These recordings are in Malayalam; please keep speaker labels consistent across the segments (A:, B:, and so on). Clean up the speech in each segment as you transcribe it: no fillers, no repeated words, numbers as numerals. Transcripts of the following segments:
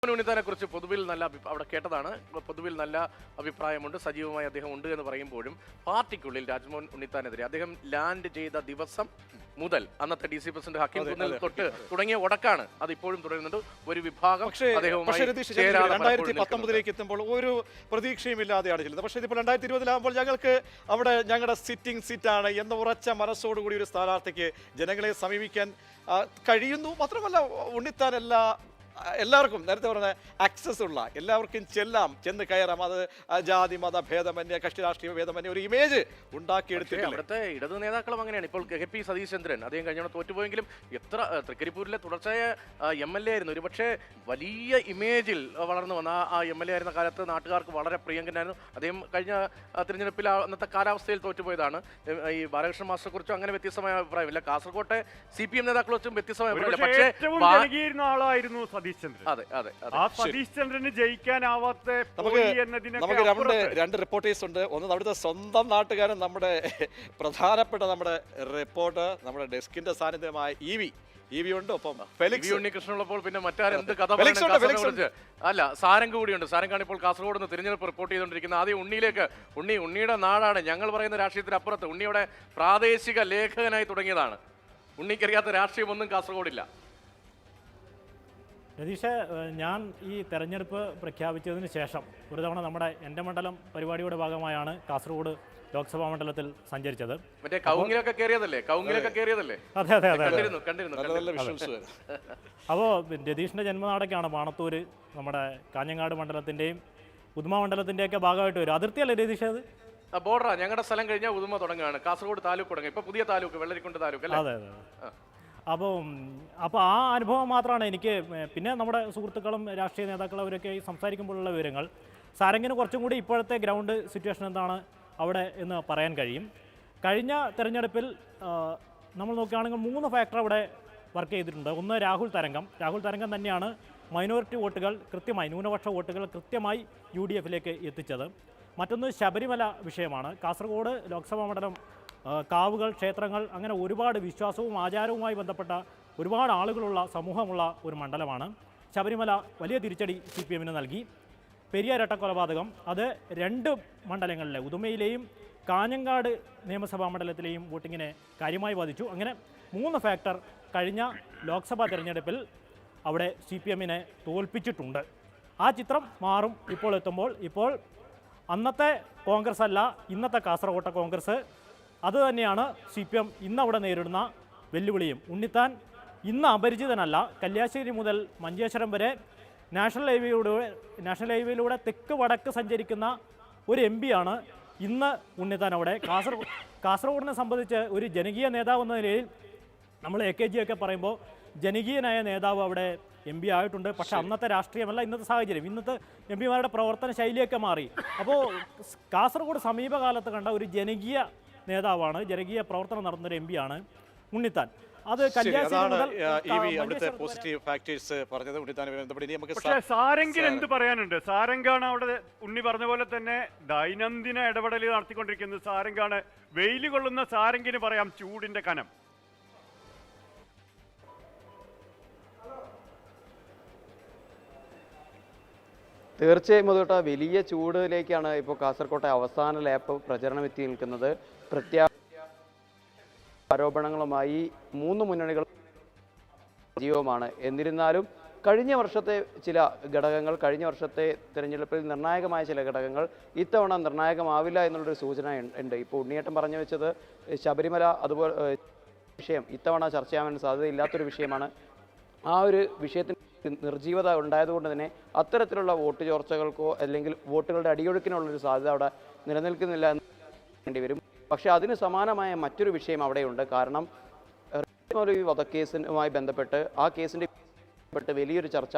A: ഉണ്ണിത്താനെ കുറിച്ച് പൊതുവിൽ നല്ല അവിടെ കേട്ടതാണ്. പൊതുവിൽ നല്ല അഭിപ്രായമുണ്ട്, സജീവമായി അദ്ദേഹം ഉണ്ട് എന്ന് പറയുമ്പോഴും പാർട്ടിക്കുള്ളിൽ രാജ്മോഹൻ ഉണ്ണിത്താനെതിരെ അദ്ദേഹം ലാൻഡ് ചെയ്ത ദിവസം മുതൽ അന്നത്തെ DC പ്രസിഡന്റ് ഹക്കീം കുന്നിൽ തൊട്ട് തുടങ്ങിയ ഉടക്കാണ് അത് ഇപ്പോഴും തുടരുന്നുണ്ട്. ഒരു വിഭാഗം
B: 2019 എത്തുമ്പോൾ ഒരു പ്രതീക്ഷയും ഇല്ലാതെയാണ് ചെല്ലുന്നത്. പക്ഷേ ഇതിപ്പോൾ 2020 ഞങ്ങൾക്ക് അവിടെ ഞങ്ങളുടെ സിറ്റിംഗ് സീറ്റാണ് എന്ന ഉറച്ച മനസ്സോടുകൂടി ഒരു സ്ഥാനാർത്ഥിക്ക് ജനങ്ങളെ സമീപിക്കാൻ കഴിയുന്നു. മാത്രമല്ല ഉണ്ണിത്താൻ എല്ലാവർക്കും നേരത്തെ പറഞ്ഞ ആക്സസ് ഉള്ള എല്ലാവർക്കും ചെന്ന് കയറാം. അത് ജാതി മത ഭേദമന്യേ കക്ഷി രാഷ്ട്രീയ ഭേദമന്യേ ഒരു ഇമേജ് ഉണ്ടാക്കിയെടുത്തിട്ട്
A: അവിടുത്തെ ഇടതു നേതാക്കളും അങ്ങനെയാണ്. ഇപ്പോൾ KP സതീശചന്ദ്രൻ അദ്ദേഹം കഴിഞ്ഞ തോറ്റുപോയെങ്കിലും എത്ര തൃക്കരിപ്പൂരിലെ തുടർച്ചയായ MLA ആയിരുന്നു. ഒരുപക്ഷെ വലിയ ഇമേജിൽ വളർന്നു വന്ന ആ MLA ആയിരുന്ന കാലത്ത് നാട്ടുകാർക്ക് വളരെ പ്രിയങ്കനായിരുന്നു. അദ്ദേഹം കഴിഞ്ഞ തിരഞ്ഞെടുപ്പിൽ അന്നത്തെ കാലാവസ്ഥയിൽ തോറ്റുപോയതാണ്. ഈ ബാലകൃഷ്ണൻ മാസ്റ്ററെ കുറിച്ചും അങ്ങനെ വ്യത്യസ്തമായ അഭിപ്രായമില്ല. കാസർകോട്ടെ CPM നേതാക്കളെ വെച്ചും വ്യത്യസ്തമായ അഭിപ്രായമില്ല. പക്ഷേ
C: ആളായിരുന്നു സതീഷ് ചന്ദ്രന് ജയിക്കാനാവാത്ത
B: നമുക്ക് രണ്ട് റിപ്പോർട്ടേഴ്സ് ഉണ്ട്. ഒന്ന് അവിടുത്തെ സ്വന്തം നാട്ടുകാരൻ, നമ്മുടെ പ്രധാനപ്പെട്ട നമ്മുടെ റിപ്പോർട്ടർ, നമ്മുടെ ഡെസ്കിന്റെ സാന്നിധ്യമായ EV ഉണ്ട്. ഒപ്പം ഫെലിക്സ്
A: ഉണ്ണികൃഷ്ണൻ ഉള്ളപ്പോൾ പിന്നെ മറ്റാരെന്ത് കഥ അല്ല, സാരംഗ് കൂടിയുണ്ട്. സാരംഗാണ് ഇപ്പോൾ കാസർഗോഡ് നിന്ന് തിരഞ്ഞെടുപ്പ് റിപ്പോർട്ട് ചെയ്തുകൊണ്ടിരിക്കുന്നത്. ആദ്യം ഉണ്ണിയുടെ നാടാണ്, ഞങ്ങൾ പറയുന്ന രാഷ്ട്രീയത്തിന് അപ്പുറത്ത് ഉണ്ണിയുടെ പ്രാദേശിക ലേഖകനായി തുടങ്ങിയതാണ്. ഉണ്ണിക്കറിയാത്ത രാഷ്ട്രീയമൊന്നും കാസർഗോഡില്ല.
D: രതീഷ്, ഞാൻ ഈ തെരഞ്ഞെടുപ്പ് പ്രഖ്യാപിച്ചതിന് ശേഷം ഒരു തവണ നമ്മുടെ എൻ്റെ മണ്ഡലം പരിപാടിയുടെ ഭാഗമായാണ് കാസർഗോഡ് ലോക്സഭാ മണ്ഡലത്തിൽ സഞ്ചരിച്ചത്.
A: മറ്റേ കൗങ്ങിലൊക്കെ കയറിയതല്ലേ?
D: അതെ അതെ അതെ. അപ്പോൾ രതീഷിൻ്റെ ജന്മനാടൊക്കെയാണ് പാണത്തൂർ, നമ്മുടെ കാഞ്ഞങ്ങാട് മണ്ഡലത്തിൻ്റെയും ഉദുമ മണ്ഡലത്തിൻ്റെയൊക്കെ ഭാഗമായിട്ട് വരും. അതിർത്തിയല്ലേ രതീഷ്? അത്
A: ബോർഡറാ. ഞങ്ങളുടെ സ്ഥലം കഴിഞ്ഞാൽ ഉദുമ തുടങ്ങുകയാണ്. കാസർഗോഡ് താലൂക്ക് തുടങ്ങി. ഇപ്പോൾ പുതിയ താലൂക്ക് വെള്ളരിക്കുണ്ട് താലൂക്ക് അല്ലേ?
D: അതെ അതെ. അപ്പോൾ ആ അനുഭവം മാത്രമാണ് എനിക്ക്. പിന്നെ നമ്മുടെ സുഹൃത്തുക്കളും രാഷ്ട്രീയ നേതാക്കളും അവരൊക്കെ സംസാരിക്കുമ്പോഴുള്ള വിവരങ്ങൾ, സാരംഗിന് കുറച്ചും കൂടി ഇപ്പോഴത്തെ ഗ്രൗണ്ട് സിറ്റുവേഷൻ എന്താണ് അവിടെ എന്ന് പറയാൻ കഴിയും. കഴിഞ്ഞ തെരഞ്ഞെടുപ്പിൽ നമ്മൾ നോക്കുകയാണെങ്കിൽ 3 ഫാക്ടർ അവിടെ വർക്ക് ചെയ്തിട്ടുണ്ട്. ഒന്ന് രാഹുൽ തരംഗം തന്നെയാണ് മൈനോറിറ്റി വോട്ടുകൾ കൃത്യമായി, ന്യൂനപക്ഷ വോട്ടുകൾ കൃത്യമായി UDFിലേക്ക് എത്തിച്ചത്. മറ്റൊന്ന് ശബരിമല വിഷയമാണ്. കാസർഗോഡ് ലോക്സഭാ മണ്ഡലം കാവുകൾ, ക്ഷേത്രങ്ങൾ, അങ്ങനെ ഒരുപാട് വിശ്വാസവും ആചാരവുമായി ബന്ധപ്പെട്ട ഒരുപാട് ആളുകളുള്ള സമൂഹമുള്ള ഒരു മണ്ഡലമാണ്. ശബരിമല വലിയ തിരിച്ചടി CPMന് നൽകി. പെരിയാർ ഇരട്ടക്കൊലപാതകം അത് 2 മണ്ഡലങ്ങളിലെ ഉദുമയിലെയും കാഞ്ഞങ്ങാട് നിയമസഭാ മണ്ഡലത്തിലെയും വോട്ടിങ്ങിനെ കാര്യമായി ബാധിച്ചു. അങ്ങനെ 3 ഫാക്ടർ കഴിഞ്ഞ ലോക്സഭാ തെരഞ്ഞെടുപ്പിൽ അവിടെ CPMനെ തോൽപ്പിച്ചിട്ടുണ്ട്. ആ ചിത്രം മാറും ഇപ്പോൾ എത്തുമ്പോൾ. ഇപ്പോൾ അന്നത്തെ കോൺഗ്രസ് അല്ല, ഇന്നത്തെ കാസർകോട്ടെ കോൺഗ്രസ്. അതുതന്നെയാണ് CPM ഇന്നവിടെ നേരിടുന്ന വെല്ലുവിളിയും. ഉണ്ണിത്താൻ ഇന്ന് അപരിചിതനല്ല. കല്യാശ്ശേരി മുതൽ മഞ്ചേശ്വരം വരെ നാഷണൽ ഹൈവേയിലൂടെ തെക്ക് വടക്ക് സഞ്ചരിക്കുന്ന ഒരു MP ആണ് ഇന്ന് ഉണ്ണിത്താൻ അവിടെ. കാസർഗോഡിനെ സംബന്ധിച്ച് ഒരു ജനകീയ നേതാവ് എന്ന നിലയിൽ നമ്മൾ AKG ഒക്കെ പറയുമ്പോൾ ജനകീയനായ നേതാവ് അവിടെ MP ആയിട്ടുണ്ട്. പക്ഷേ അന്നത്തെ രാഷ്ട്രീയമല്ല ഇന്നത്തെ സാഹചര്യം. ഇന്നത്തെ MPമാരുടെ പ്രവർത്തന ശൈലിയൊക്കെ മാറി. അപ്പോൾ കാസർഗോഡ് സമീപകാലത്ത് കണ്ട ഒരു ജനകീയ നേതാവാണ്, ജനകീയ പ്രവർത്തനം നടന്നൊരു MP ആണ് ഉണ്ണിത്താൻ. അത്
C: സാരംഗിന് എന്ത് പറയാനുണ്ട്? സാരംഗാണ് അവിടെ ഉണ്ണി പറഞ്ഞ പോലെ തന്നെ ദൈനംദിന ഇടപെടൽ നടത്തിക്കൊണ്ടിരിക്കുന്നത്. സാരംഗാണ്, വെയിൽ കൊള്ളുന്ന സാരംഗിന് പറയാം ചൂടിന്റെ കനം.
E: തീർച്ചയായും അതുകൊണ്ടാ വലിയ ചൂടിലേക്കാണ് ഇപ്പോൾ കാസർകോട്ടെ അവസാന ലാപ്പ് പ്രചരണം എത്തി നിൽക്കുന്നത്. ആരോപണങ്ങളുമായി 3 മുന്നണികൾ സജീവമാണ്. എന്നിരുന്നാലും കഴിഞ്ഞ വർഷത്തെ ചില ഘടകങ്ങൾ, കഴിഞ്ഞ വർഷത്തെ തിരഞ്ഞെടുപ്പിൽ നിർണായകമായ ചില ഘടകങ്ങൾ ഇത്തവണ നിർണായകമാവില്ല എന്നുള്ളൊരു സൂചന ഉണ്ട്. ഇപ്പോൾ ഉണ്ണിയേട്ടൻ പറഞ്ഞു വെച്ചത് ശബരിമല അതുപോലെ വിഷയം ഇത്തവണ ചർച്ച ചെയ്യാൻ സാധ്യതയില്ലാത്തൊരു വിഷയമാണ്. ആ ഒരു വിഷയത്തിന് നിർജീവത ഉണ്ടായതുകൊണ്ട് തന്നെ അത്തരത്തിലുള്ള വോട്ട് ചോർച്ചകൾക്കോ അല്ലെങ്കിൽ വോട്ടുകളുടെ അടിയൊഴുക്കിനുള്ളൊരു സാധ്യത അവിടെ നിലനിൽക്കുന്നില്ല എന്ന് വേണ്ടി വരും. പക്ഷേ അതിന് സമാനമായ മറ്റൊരു വിഷയം അവിടെയുണ്ട്. കാരണം വധക്കേസുമായി ബന്ധപ്പെട്ട് ആ കേസിൻ്റെ വലിയൊരു ചർച്ച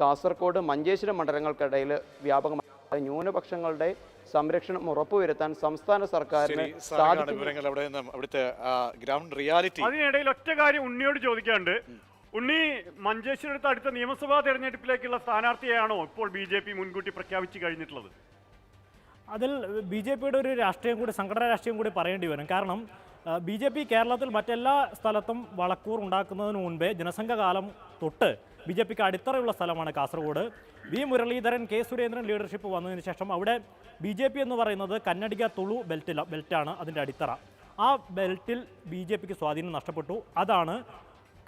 E: കാസർഗോഡ് മഞ്ചേശ്വരം മണ്ഡലങ്ങൾക്കിടയിൽ വ്യാപകമായ ന്യൂനപക്ഷങ്ങളുടെ സംരക്ഷണം ഉറപ്പുവരുത്താൻ സംസ്ഥാന സർക്കാരിന്
C: അതിനിടയിൽ ഒറ്റ കാര്യം ഉണ്ണിയോട് ചോദിക്കാണ്ട്. ഉണ്ണി, മഞ്ചേശ്വരത്ത് അടുത്ത നിയമസഭാ തെരഞ്ഞെടുപ്പിലേക്കുള്ള സ്ഥാനാർത്ഥിയാണോ ഇപ്പോൾ BJP മുൻകൂട്ടി പ്രഖ്യാപിച്ചു കഴിഞ്ഞിട്ടുള്ളത്?
D: അതിൽ BJPയുടെ ഒരു രാഷ്ട്രീയം കൂടി, സംഘടനാ രാഷ്ട്രീയം കൂടി പറയേണ്ടി വരും. കാരണം BJP കേരളത്തിൽ മറ്റെല്ലാ സ്ഥലത്തും വളക്കൂർ ഉണ്ടാക്കുന്നതിന് മുൻപേ ജനസംഘകാലം തൊട്ട് ബി ജെ പിക്ക് അടിത്തറയുള്ള സ്ഥലമാണ് Kasaragod. V Muraleedharan, K Surendran leadership വന്നതിന് ശേഷം അവിടെ ബി ജെ പി എന്ന് പറയുന്നത് കന്നഡിക തുളു ബെൽറ്റാണ് അതിൻ്റെ അടിത്തറ. ആ ബെൽറ്റിൽ ബി ജെ പിക്ക് സ്വാധീനം നഷ്ടപ്പെട്ടു. അതാണ്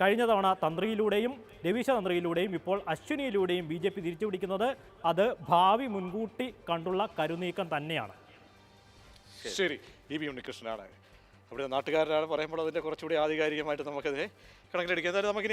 D: കഴിഞ്ഞ തവണ തന്ത്രിയിലൂടെയും രവീശ തന്ത്രിയിലൂടെയും ഇപ്പോൾ അശ്വിനിയിലൂടെയും ബി ജെ പി തിരിച്ചുപിടിക്കുന്നത്. അത് ഭാവി മുൻകൂട്ടി കണ്ടുള്ള കരുനീക്കം തന്നെയാണ്.
B: ശരി, ഇ വി ഉണ്ണികൃഷ്ണനാണ് അവിടെ നാട്ടുകാരാണ് പറയുമ്പോൾ അതിൻ്റെ കുറച്ചുകൂടി ആധികാരികമായിട്ട് നമുക്കതിനെ കണക്കിലെടുക്കാം. എന്തായാലും നമുക്കിനി